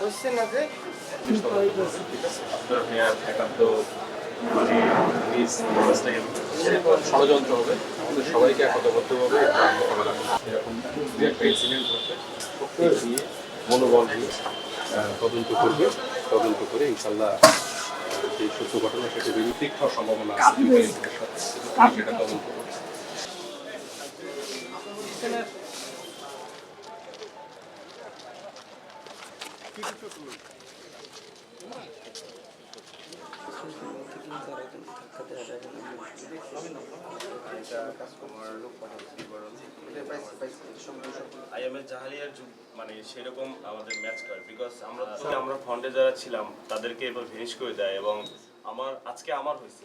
হচ্ছে না যে আপনার মেয়ার একান্ত মানে নিজ অবস্থায় ষড়যন্ত্র হবে, আমাদের সবাইকে একতাবদ্ধভাবে এটা মোকাবেলা করতে হবে। এরকম দু একটা ইনসিডেন্ট হচ্ছে প্রত্যেক দিয়ে মনোবল দিয়ে তদন্ত করে ইনশাল্লাহ যে সত্য ঘটনা সেটা বেরিয়ে হওয়ার সম্ভাবনা আছে সেটা তদন্ত করে। আইএমএস জাহালিয়ার যুগ মানে সেরকম আমাদের ম্যাচ করে বিকজ আমরা ফ্রন্টে যারা ছিলাম তাদেরকে এবার ফিনিশ করে দেয় এবং আজকে আমার হয়েছে